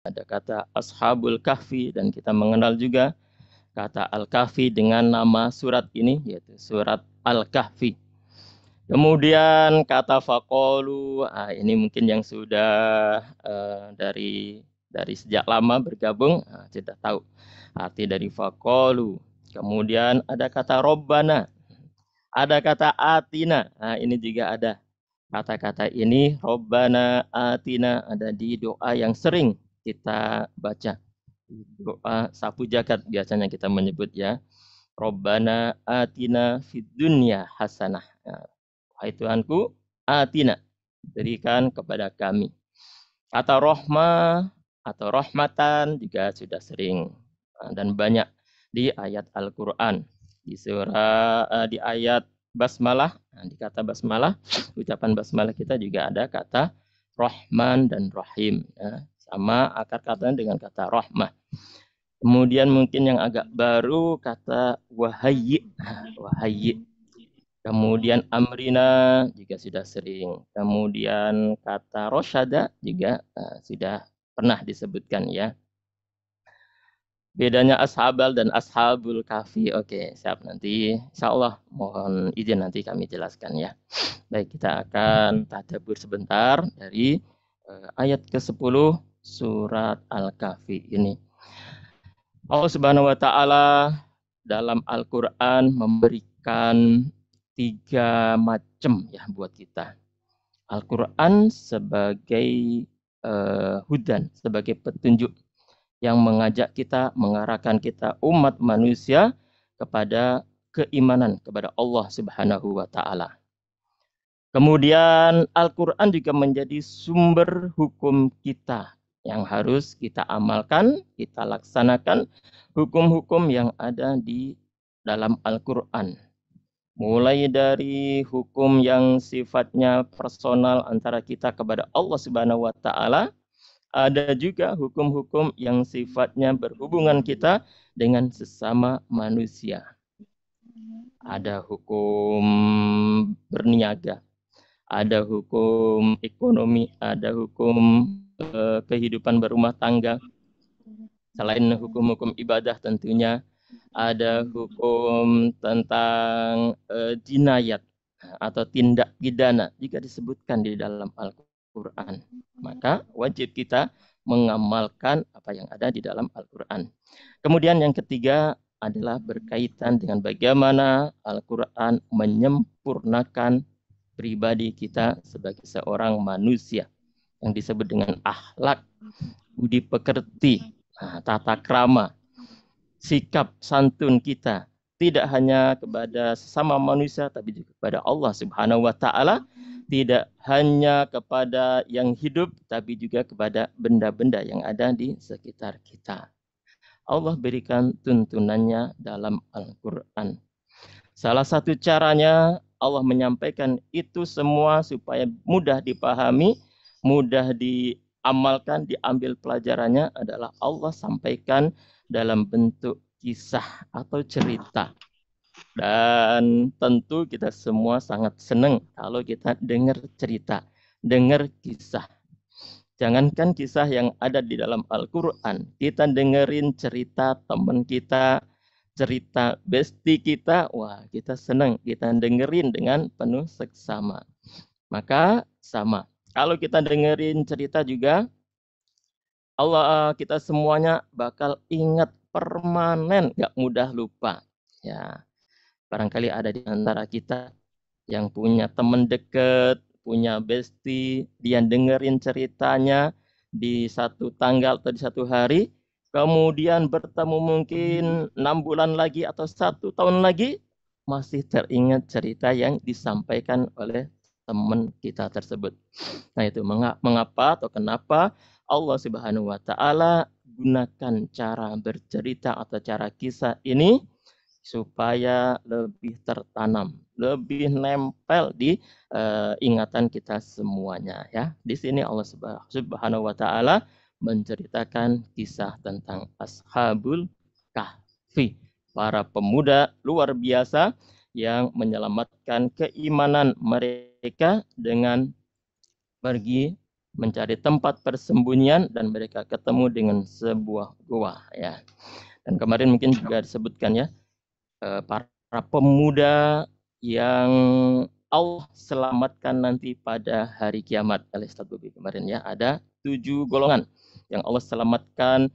ada kata Ashabul Kahfi, dan kita mengenal juga kata Al-Kahfi dengan nama surat ini, yaitu surat Al-Kahfi. Kemudian kata faqalu, ini mungkin yang sudah dari sejak lama bergabung, sudah tahu arti dari faqalu. Kemudian ada kata Robbana, ada kata Atina. Ini juga ada. Kata-kata ini, Robbana Atina, ada di doa yang sering kita baca. Doa sapu jagat biasanya kita menyebut ya. Robbana Atina fid dunya hasanah. Wahai Tuhanku, Atina, berikan kepada kami. Kata Rohmah atau Rahmatan juga sudah sering dan banyak di ayat Al-Quran. Di ayat Basmalah, di kata Basmalah, ucapan Basmalah kita juga ada kata Rahman dan Rahim. Sama akar katanya dengan kata Rahmah. Kemudian mungkin yang agak baru kata Wahayyi. Wahayyi. Kemudian Amrina juga sudah sering. Kemudian kata Rosyada juga sudah pernah disebutkan ya. Bedanya ashabal dan ashabul kahfi. Oke, siap, nanti insya Allah mohon izin nanti kami jelaskan ya. Baik, kita akan tadabbur sebentar dari ayat ke-10 surat Al-Kahfi ini. Allah Subhanahu wa taala dalam Al-Qur'an memberikan 3 macam ya buat kita. Al-Qur'an sebagai hudan, sebagai petunjuk yang mengajak kita, mengarahkan kita umat manusia kepada keimanan kepada Allah Subhanahu wa taala. Kemudian Al-Qur'an juga menjadi sumber hukum kita yang harus kita amalkan, kita laksanakan hukum-hukum yang ada di dalam Al-Qur'an. Mulai dari hukum yang sifatnya personal antara kita kepada Allah Subhanahu wa taala, ada juga hukum-hukum yang sifatnya berhubungan kita dengan sesama manusia. Ada hukum berniaga, ada hukum ekonomi, ada hukum kehidupan berumah tangga. Selain hukum-hukum ibadah tentunya, ada hukum tentang jinayat atau tindak pidana juga disebutkan di dalam Al-Quran. Maka wajib kita mengamalkan apa yang ada di dalam Al-Quran. Kemudian yang ketiga adalah berkaitan dengan bagaimana Al-Quran menyempurnakan pribadi kita sebagai seorang manusia yang disebut dengan akhlak, budi pekerti, tata krama, sikap santun kita tidak hanya kepada sesama manusia tapi juga kepada Allah Subhanahu wa taala, tidak hanya kepada yang hidup tapi juga kepada benda-benda yang ada di sekitar kita. Allah berikan tuntunannya dalam Al-Qur'an. Salah satu caranya Allah menyampaikan itu semua supaya mudah dipahami, mudah diamalkan, diambil pelajarannya adalah Allah sampaikan dalam bentuk kisah atau cerita. Dan tentu kita semua sangat senang kalau kita dengar cerita, dengar kisah. Jangankan kisah yang ada di dalam Al-Quran, kita dengerin cerita teman kita, cerita bestie kita, wah kita senang, kita dengerin dengan penuh seksama. Maka sama, kalau kita dengerin cerita juga, Allah kita semuanya bakal ingat permanen, gak mudah lupa. Ya, barangkali ada di antara kita yang punya teman dekat, punya bestie, dia dengerin ceritanya di satu tanggal atau di satu hari, kemudian bertemu mungkin 6 bulan lagi atau 1 tahun lagi, masih teringat cerita yang disampaikan oleh teman kita tersebut. Nah itu mengapa atau kenapa Allah Subhanahu wa taala gunakan cara bercerita atau cara kisah ini supaya lebih tertanam, lebih nempel di ingatan kita semuanya ya. Di sini Allah Subhanahu wa taala menceritakan kisah tentang Ashabul Kahfi, para pemuda luar biasa yang menyelamatkan keimanan mereka dengan pergi mencari tempat persembunyian dan mereka ketemu dengan sebuah gua ya. Dan kemarin mungkin juga disebutkan ya, para pemuda yang Allah selamatkan nanti pada hari kiamat. Ustaz Bobi kemarin ya, ada 7 golongan yang Allah selamatkan,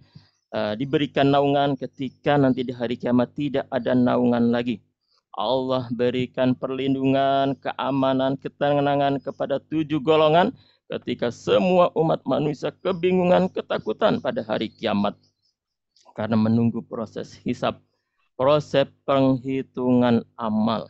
diberikan naungan ketika nanti di hari kiamat tidak ada naungan lagi. Allah berikan perlindungan, keamanan, ketenangan kepada 7 golongan ketika semua umat manusia kebingungan, ketakutan pada hari kiamat. Karena menunggu proses hisab, proses penghitungan amal.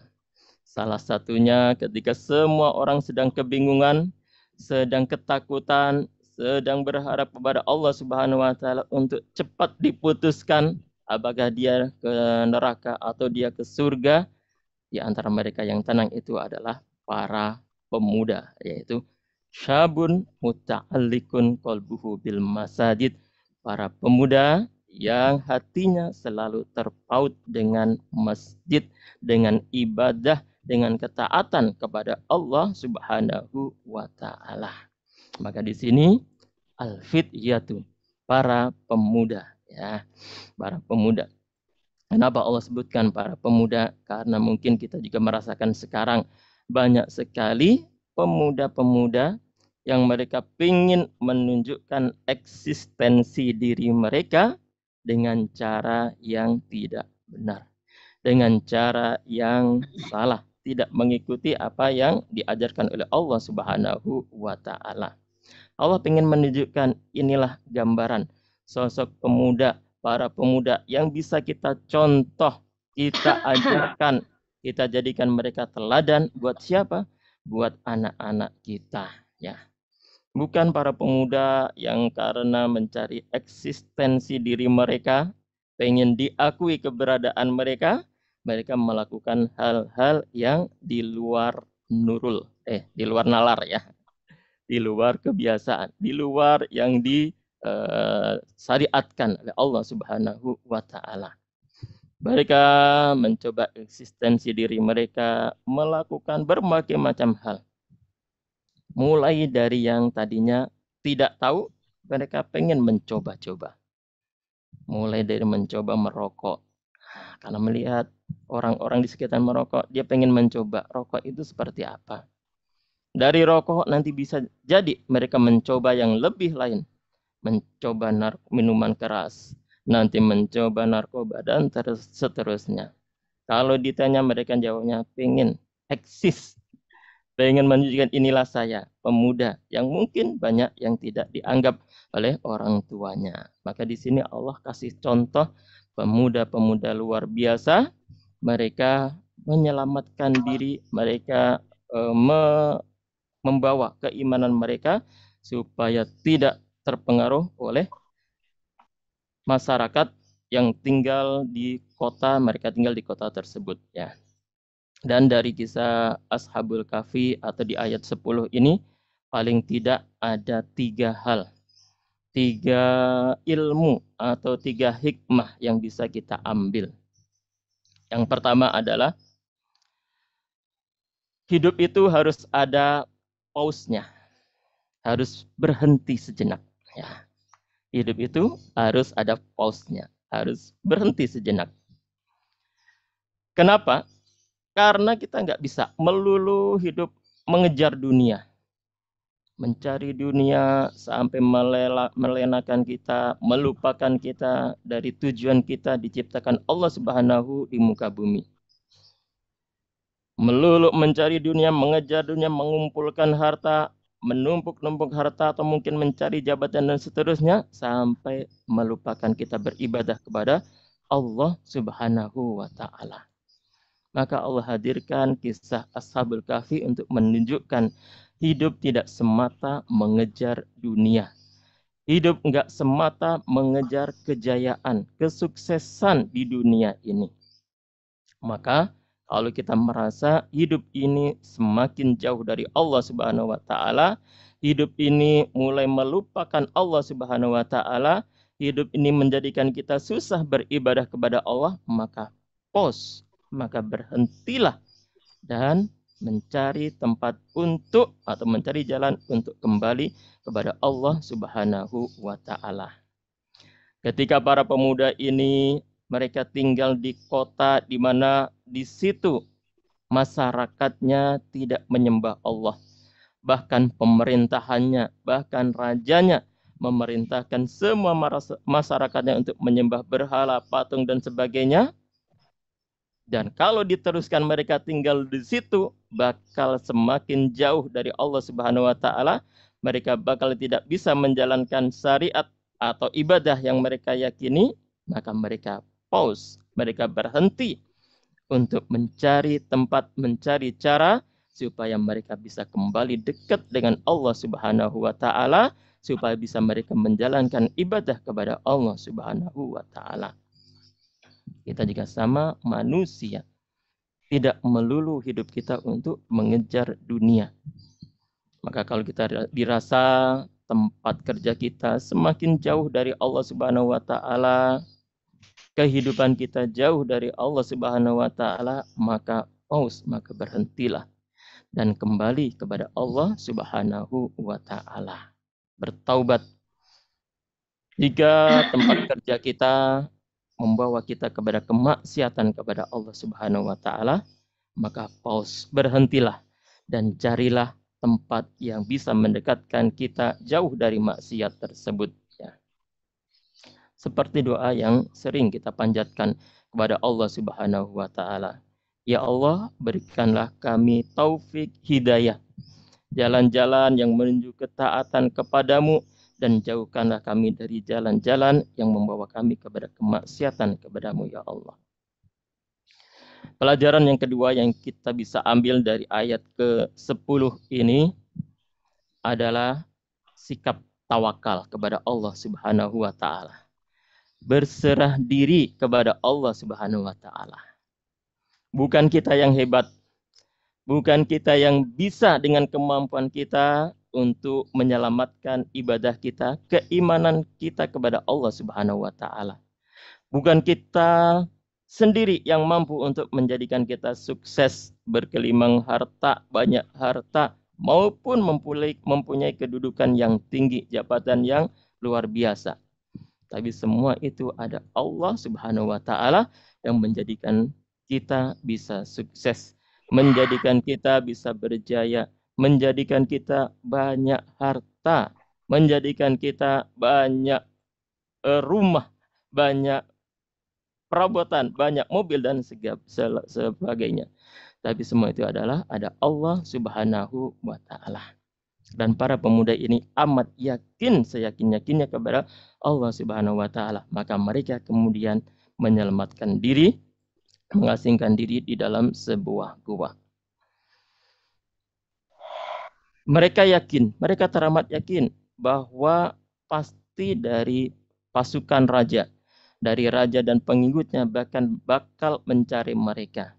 Salah satunya ketika semua orang sedang kebingungan, sedang ketakutan, sedang berharap kepada Allah Subhanahu wa taala untuk cepat diputuskan apakah dia ke neraka atau dia ke surga. Di antara mereka yang tenang itu adalah para pemuda, yaitu syabun muta'allikun qalbuhu bil masajid, para pemuda yang hatinya selalu terpaut dengan masjid, dengan ibadah, dengan ketaatan kepada Allah Subhanahu wa taala. Maka di sini al-fityatu, para pemuda ya, para pemuda. Kenapa Allah sebutkan para pemuda? Karena mungkin kita juga merasakan sekarang banyak sekali pemuda-pemuda yang mereka ingin menunjukkan eksistensi diri mereka dengan cara yang tidak benar, dengan cara yang salah, tidak mengikuti apa yang diajarkan oleh Allah Subhanahu wa taala. Allah ingin menunjukkan inilah gambaran sosok pemuda, para pemuda yang bisa kita contoh, kita ajarkan, kita jadikan mereka teladan buat siapa? Buat anak-anak kita ya. Bukan para pemuda yang karena mencari eksistensi diri mereka, pengen diakui keberadaan mereka, mereka melakukan hal-hal yang di luar nurul, di luar nalar ya, di luar kebiasaan, di luar yang disyariatkan oleh Allah Subhanahu wa taala. Mereka mencoba eksistensi diri mereka, melakukan berbagai macam hal. Mulai dari yang tadinya tidak tahu, mereka pengen mencoba-coba. Mulai dari mencoba merokok. Karena melihat orang-orang di sekitar merokok, dia pengen mencoba rokok itu seperti apa. Dari rokok nanti bisa jadi mereka mencoba yang lebih lain. Mencoba minuman keras. Nanti mencoba narkoba dan seterusnya. Kalau ditanya mereka jawabnya pengen eksis. Pengen menunjukkan inilah saya, pemuda yang mungkin banyak yang tidak dianggap oleh orang tuanya. Maka di sini Allah kasih contoh pemuda-pemuda luar biasa. Mereka menyelamatkan diri, mereka membawa keimanan mereka supaya tidak terpengaruh oleh masyarakat yang tinggal di kota, mereka tinggal di kota tersebut ya. Dan dari kisah Ashabul Kahfi atau di ayat 10 ini paling tidak ada 3 hal, 3 ilmu atau 3 hikmah yang bisa kita ambil. Yang pertama adalah hidup itu harus ada pause-nya, harus berhenti sejenak. Ya. Hidup itu harus ada pause-nya, harus berhenti sejenak. Kenapa? Karena kita nggak bisa melulu hidup mengejar dunia. Mencari dunia sampai melenakan kita, melupakan kita dari tujuan kita diciptakan Allah Subhanahu di muka bumi. Melulu mencari dunia, mengejar dunia, mengumpulkan harta, menumpuk-numpuk harta atau mungkin mencari jabatan dan seterusnya sampai melupakan kita beribadah kepada Allah Subhanahu wa taala. Maka Allah hadirkan kisah Ashabul Kahfi untuk menunjukkan hidup tidak semata mengejar dunia. Hidup enggak semata mengejar kejayaan, kesuksesan di dunia ini. Maka kalau kita merasa hidup ini semakin jauh dari Allah Subhanahu wa taala, hidup ini mulai melupakan Allah Subhanahu wa taala, hidup ini menjadikan kita susah beribadah kepada Allah, maka pause, maka berhentilah dan mencari tempat untuk atau mencari jalan untuk kembali kepada Allah Subhanahu wa taala. Ketika para pemuda ini mereka tinggal di kota di mana di situ masyarakatnya tidak menyembah Allah. Bahkan pemerintahannya, bahkan rajanya memerintahkan semua masyarakatnya untuk menyembah berhala, patung dan sebagainya. Dan kalau diteruskan mereka tinggal di situ, bakal semakin jauh dari Allah Subhanahu wa taala. Mereka bakal tidak bisa menjalankan syariat atau ibadah yang mereka yakini, maka mereka pause, mereka berhenti untuk mencari tempat, mencari cara supaya mereka bisa kembali dekat dengan Allah Subhanahu wa taala, supaya bisa mereka menjalankan ibadah kepada Allah Subhanahu wa taala. Kita juga sama manusia. Tidak melulu hidup kita untuk mengejar dunia. Maka kalau kita dirasa tempat kerja kita semakin jauh dari Allah Subhanahu wa taala, kehidupan kita jauh dari Allah Subhanahu wa taala, maka pause, maka berhentilah dan kembali kepada Allah Subhanahu wa taala. Bertaubat. Jika tempat kerja kita membawa kita kepada kemaksiatan kepada Allah Subhanahu wa taala, maka pause, berhentilah dan carilah tempat yang bisa mendekatkan kita jauh dari maksiat tersebut. Ya. Seperti doa yang sering kita panjatkan kepada Allah Subhanahu wa taala. Ya Allah, berikanlah kami taufik hidayah, jalan-jalan yang menuju ketaatan kepadamu, dan jauhkanlah kami dari jalan-jalan yang membawa kami kepada kemaksiatan kepadamu, ya Allah. Pelajaran yang kedua yang kita bisa ambil dari ayat ke-10 ini adalah sikap tawakal kepada Allah Subhanahu wa taala. Berserah diri kepada Allah Subhanahu wa taala. Bukan kita yang hebat, bukan kita yang bisa dengan kemampuan kita untuk menyelamatkan ibadah kita, keimanan kita kepada Allah Subhanahu wa taala. Bukan kita sendiri yang mampu untuk menjadikan kita sukses, berkelimang harta, banyak harta, maupun mempunyai kedudukan yang tinggi, jabatan yang luar biasa. Tapi semua itu ada Allah Subhanahu wa taala yang menjadikan kita bisa sukses, menjadikan kita bisa berjaya, menjadikan kita banyak harta, menjadikan kita banyak rumah, banyak perabotan, banyak mobil dan sebagainya. Tapi semua itu adalah ada Allah Subhanahu wa taala. Dan para pemuda ini amat yakin, seyakin-yakinnya kepada Allah Subhanahu wa taala. Maka mereka kemudian menyelamatkan diri, mengasingkan diri di dalam sebuah gua. Mereka yakin, mereka teramat yakin bahwa pasti dari pasukan raja, dari raja dan pengikutnya bahkan bakal mencari mereka.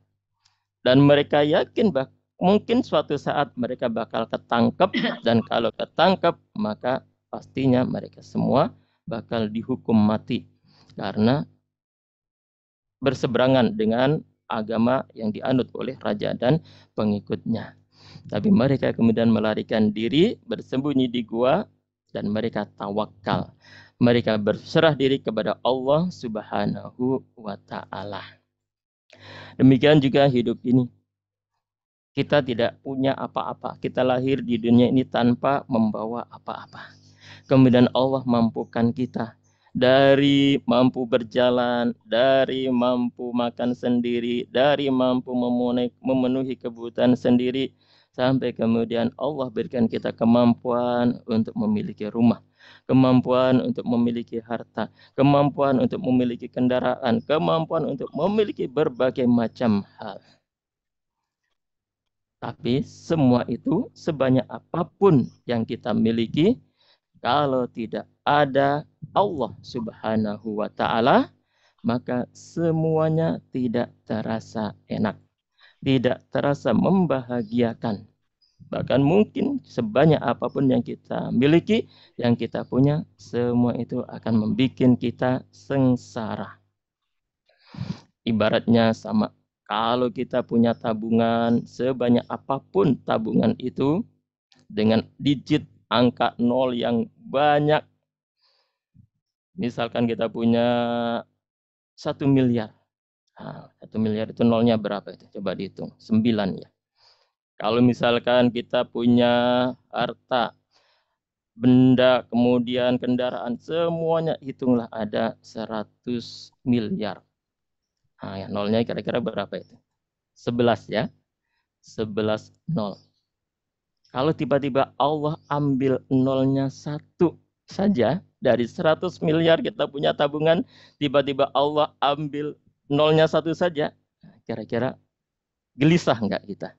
Dan mereka yakin bahwa mungkin suatu saat mereka bakal ketangkep, dan kalau ketangkep maka pastinya mereka semua bakal dihukum mati karena berseberangan dengan agama yang dianut oleh raja dan pengikutnya. Tapi mereka kemudian melarikan diri, bersembunyi di gua, dan mereka tawakal. Mereka berserah diri kepada Allah Subhanahu wa taala. Demikian juga hidup ini. Kita tidak punya apa-apa. Kita lahir di dunia ini tanpa membawa apa-apa. Kemudian Allah mampukan kita dari mampu berjalan, dari mampu makan sendiri, dari mampu memenuhi kebutuhan sendiri, sampai kemudian Allah berikan kita kemampuan untuk memiliki rumah, kemampuan untuk memiliki harta, kemampuan untuk memiliki kendaraan, kemampuan untuk memiliki berbagai macam hal. Tapi semua itu sebanyak apapun yang kita miliki, kalau tidak ada Allah Subhanahu wa taala, maka semuanya tidak terasa enak, tidak terasa membahagiakan. Bahkan mungkin sebanyak apapun yang kita miliki, yang kita punya, semua itu akan membuat kita sengsara. Ibaratnya sama, Kalau kita punya tabungan sebanyak apapun tabungan itu, dengan digit angka 0 yang banyak, misalkan kita punya 1 miliar. Nah, 1 miliar itu nolnya berapa itu? Coba dihitung. 9 ya. Kalau misalkan kita punya harta, benda, kemudian kendaraan, semuanya hitunglah ada 100 miliar. Nah, ya, nolnya kira-kira berapa itu? 11 ya. 11 nol. Kalau tiba-tiba Allah ambil nolnya 1 saja, dari 100 miliar kita punya tabungan, tiba-tiba Allah ambil nolnya 1 saja, kira-kira gelisah nggak kita?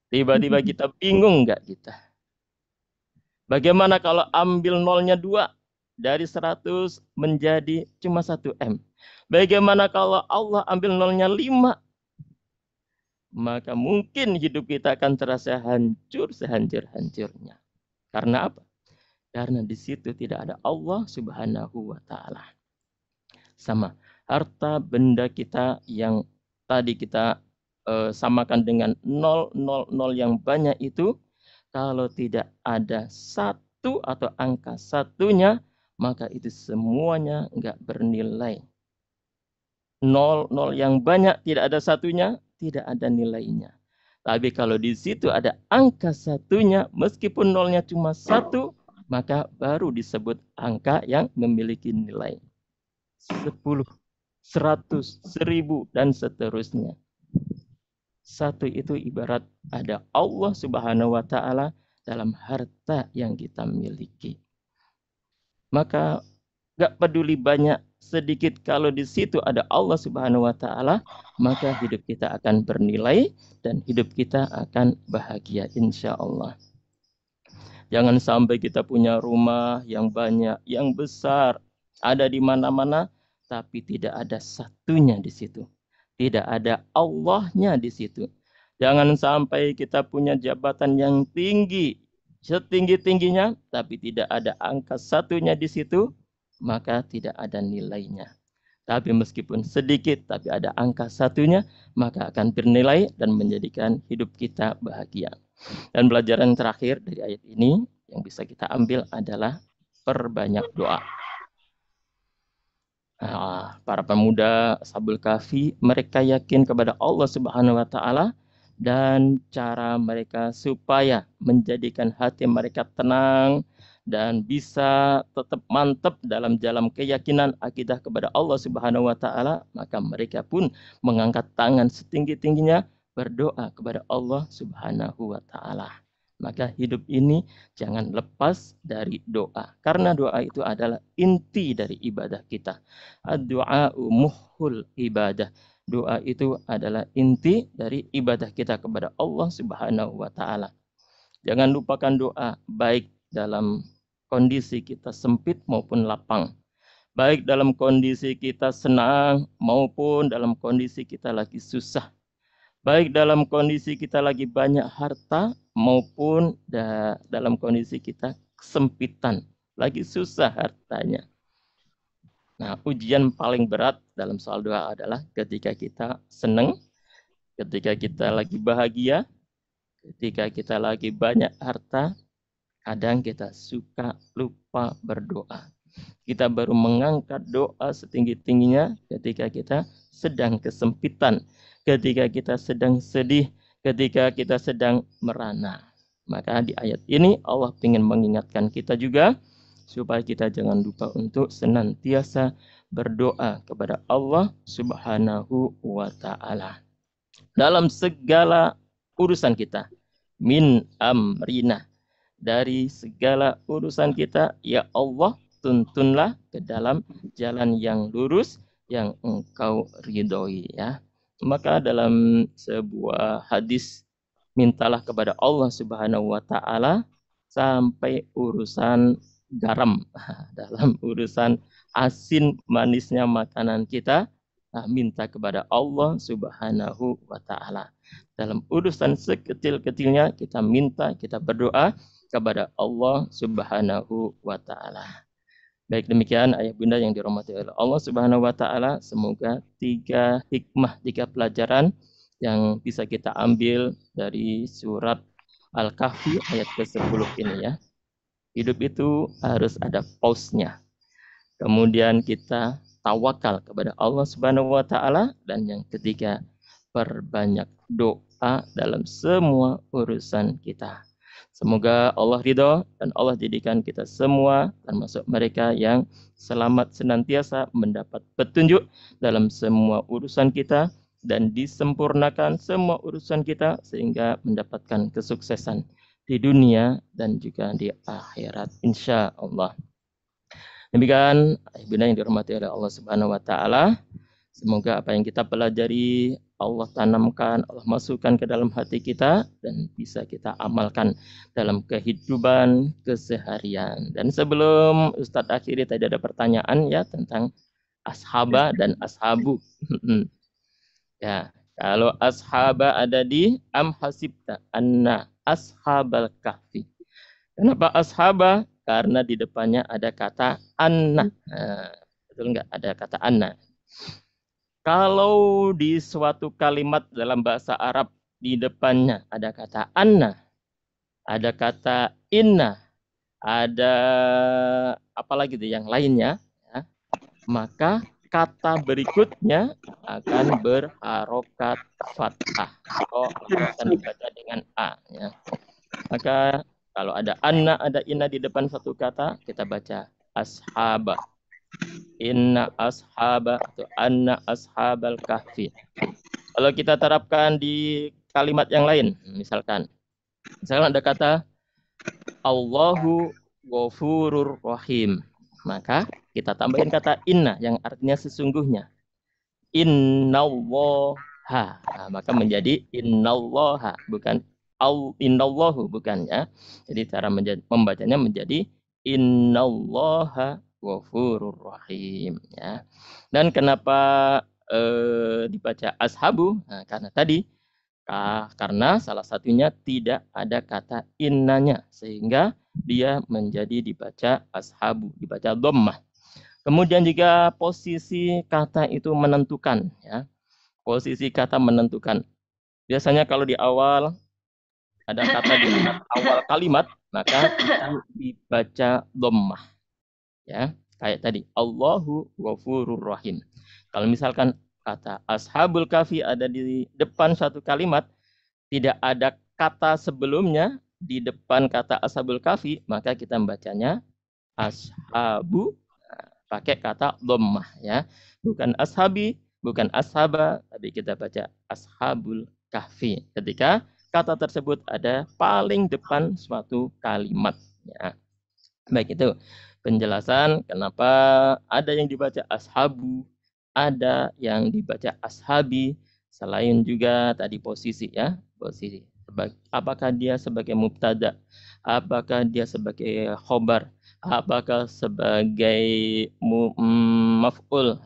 Tiba-tiba kita bingung nggak kita? Bagaimana kalau ambil nolnya 2, dari 100 menjadi cuma 1 M? Bagaimana kalau Allah ambil nolnya 5? Maka mungkin hidup kita akan terasa hancur sehancur-hancurnya. Karena apa? Karena di situ tidak ada Allah Subhanahu wa Ta'ala. Sama harta benda kita yang tadi kita samakan dengan 000 yang banyak itu, kalau tidak ada 1 atau angka 1-nya, maka itu semuanya enggak bernilai. 0 yang banyak tidak ada 1-nya, tidak ada nilainya. Tapi kalau di situ ada angka 1-nya, meskipun nolnya cuma 1, maka baru disebut angka yang memiliki nilai 10, 100, 1000, dan seterusnya. 1 itu ibarat ada Allah Subhanahu wa Ta'ala dalam harta yang kita miliki. Maka gak peduli banyak sedikit, kalau di situ ada Allah Subhanahu wa Ta'ala, maka hidup kita akan bernilai dan hidup kita akan bahagia insya Allah. Jangan sampai kita punya rumah yang banyak, yang besar, ada di mana-mana, tapi tidak ada satunya di situ. Tidak ada Allahnya di situ. Jangan sampai kita punya jabatan yang tinggi, setinggi-tingginya, tapi tidak ada angka 1-nya di situ, maka tidak ada nilainya. Tapi meskipun sedikit, tapi ada angka 1-nya, maka akan bernilai dan menjadikan hidup kita bahagia. Dan pelajaran terakhir dari ayat ini yang bisa kita ambil adalah perbanyak doa. Nah, para pemuda Ashabul Kahfi, mereka yakin kepada Allah Subhanahu wa Ta'ala, dan cara mereka supaya menjadikan hati mereka tenang dan bisa tetap mantap dalam jalan keyakinan akidah kepada Allah Subhanahu wa Ta'ala, maka mereka pun mengangkat tangan setinggi-tingginya berdoa kepada Allah Subhanahu wa Ta'ala. Maka hidup ini jangan lepas dari doa, karena doa itu adalah inti dari ibadah kita. Ad-du'a'u muhul ibadah. Doa itu adalah inti dari ibadah kita kepada Allah Subhanahu wa Ta'ala. Jangan lupakan doa, baik dalam kondisi kita sempit maupun lapang, baik dalam kondisi kita senang maupun dalam kondisi kita lagi susah, baik dalam kondisi kita lagi banyak harta maupun dalam kondisi kita kesempitan, lagi susah hartanya. Nah, ujian paling berat dalam soal doa adalah ketika kita senang, ketika kita lagi bahagia, ketika kita lagi banyak harta, kadang kita suka lupa berdoa. Kita baru mengangkat doa setinggi-tingginya ketika kita sedang kesempitan, ketika kita sedang sedih, ketika kita sedang merana. Maka di ayat ini Allah ingin mengingatkan kita juga supaya kita jangan lupa untuk senantiasa berdoa kepada Allah Subhanahu wa Ta'ala dalam segala urusan kita. Min amrina, dari segala urusan kita, ya Allah, tuntunlah ke dalam jalan yang lurus yang Engkau ridhoi, ya. Maka dalam sebuah hadis, mintalah kepada Allah Subhanahu wa Ta'ala sampai urusan garam. Dalam urusan asin manisnya makanan kita, minta kepada Allah Subhanahu wa Ta'ala. Dalam urusan sekecil-kecilnya kita minta, kita berdoa kepada Allah Subhanahu wa Ta'ala. Baik demikian ayah bunda yang dirahmati oleh Allah Subhanahu wa taala, semoga 3 hikmah, 3 pelajaran yang bisa kita ambil dari surat Al-Kahfi ayat ke-10 ini ya. Hidup itu harus ada pause-nya. Kemudian kita tawakal kepada Allah Subhanahu wa taala, dan yang ketiga, perbanyak doa dalam semua urusan kita. Semoga Allah ridho dan Allah jadikan kita semua termasuk mereka yang selamat senantiasa mendapat petunjuk dalam semua urusan kita dan disempurnakan semua urusan kita sehingga mendapatkan kesuksesan di dunia dan juga di akhirat insya Allah. Demikian Ibunda yang dirahmati oleh Allah Subhanahu wa taala. Semoga apa yang kita pelajari Allah tanamkan, Allah masukkan ke dalam hati kita dan bisa kita amalkan dalam kehidupan keseharian. Dan sebelum Ustadz akhiri tadi ada pertanyaan ya tentang ashaba dan ashabu. Ya, kalau ashaba ada di am hasibta anna ashabal kahfi. Kenapa ashaba? Karena di depannya ada kata anna. Nah, betul nggak? Ada kata anna. Kalau di suatu kalimat dalam bahasa Arab di depannya ada kata anna, ada kata inna, ada apa lagi tuh yang lainnya, ya, maka kata berikutnya akan berharokat fathah atau akan dibaca dengan a. Ya. Maka kalau ada anna, ada inna di depan satu kata, kita baca ashaba. Inna ashaba atau anna ashabal kahfi. Kalau kita terapkan di kalimat yang lain, misalkan ada kata Allahu ghafurur rahim, maka kita tambahin kata inna yang artinya sesungguhnya. Innallaha, maka menjadi innallaha, bukan innallahu, bukan ya. Jadi cara membacanya menjadi innallaha ghafurur rahim ya. Dan kenapa dibaca ashabu? Nah, karena tadi karena salah satunya tidak ada kata innanya sehingga dia menjadi dibaca ashabu, dibaca dhammah. Kemudian juga posisi kata itu menentukan ya. Posisi kata menentukan. Biasanya kalau di awal ada kata di awal kalimat, maka itu dibaca dhammah. Ya, kayak tadi Allahu ghafurur rahim. Kalau misalkan kata ashabul kahfi ada di depan satu kalimat, tidak ada kata sebelumnya di depan kata ashabul kahfi, maka kita membacanya ashabu pakai kata dhammah ya. Bukan ashabi, bukan ashaba, tapi kita baca ashabul kahfi. Ketika kata tersebut ada paling depan suatu kalimat ya. Baik, itu penjelasan kenapa ada yang dibaca ashabu, ada yang dibaca ashabi, selain juga tadi posisi ya, posisi. Apakah dia sebagai mubtada, apakah dia sebagai khobar, apakah sebagai maf'ul,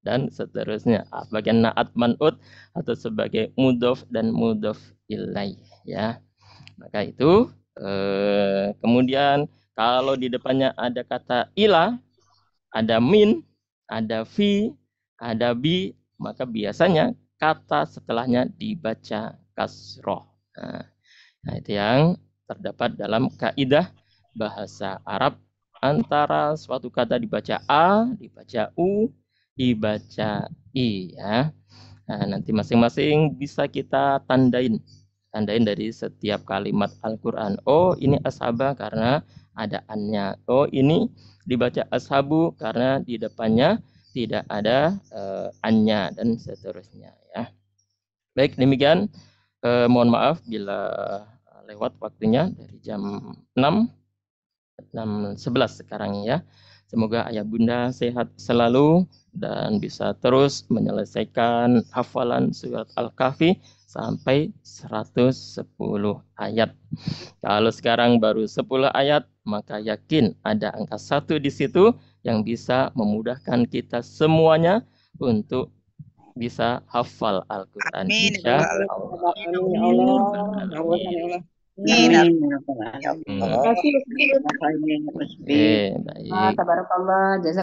dan seterusnya. Apakah na'at man'ut atau sebagai mudhof dan mudhof ilaih ya. Maka itu kemudian kalau di depannya ada kata ila, ada min, ada fi, ada bi, maka biasanya kata setelahnya dibaca kasroh. Nah, itu yang terdapat dalam kaidah bahasa Arab, antara suatu kata dibaca a, dibaca u, dibaca i ya. Nah, nanti masing-masing bisa kita tandain dari setiap kalimat Al-Quran. Oh, ini ashaba karena ada annya. Oh, ini dibaca ashabu karena di depannya tidak ada annya, dan seterusnya ya. Baik, demikian. Mohon maaf bila lewat waktunya dari jam 6:11 sekarang ya. Semoga ayah bunda sehat selalu dan bisa terus menyelesaikan hafalan surat Al-Kahfi sampai 110 ayat. Kalau sekarang baru 10 ayat, maka yakin ada angka 1 di situ yang bisa memudahkan kita semuanya untuk bisa hafal Al-Quran. Amin. Insya Allah. Allah. Amin ya Allah. Ya Allah. Amin. Amin. Ya Rabbal Ya Alamin. Hmm. Allah. Terima kasih Ustaz. Oke, baik. Tabarakallah.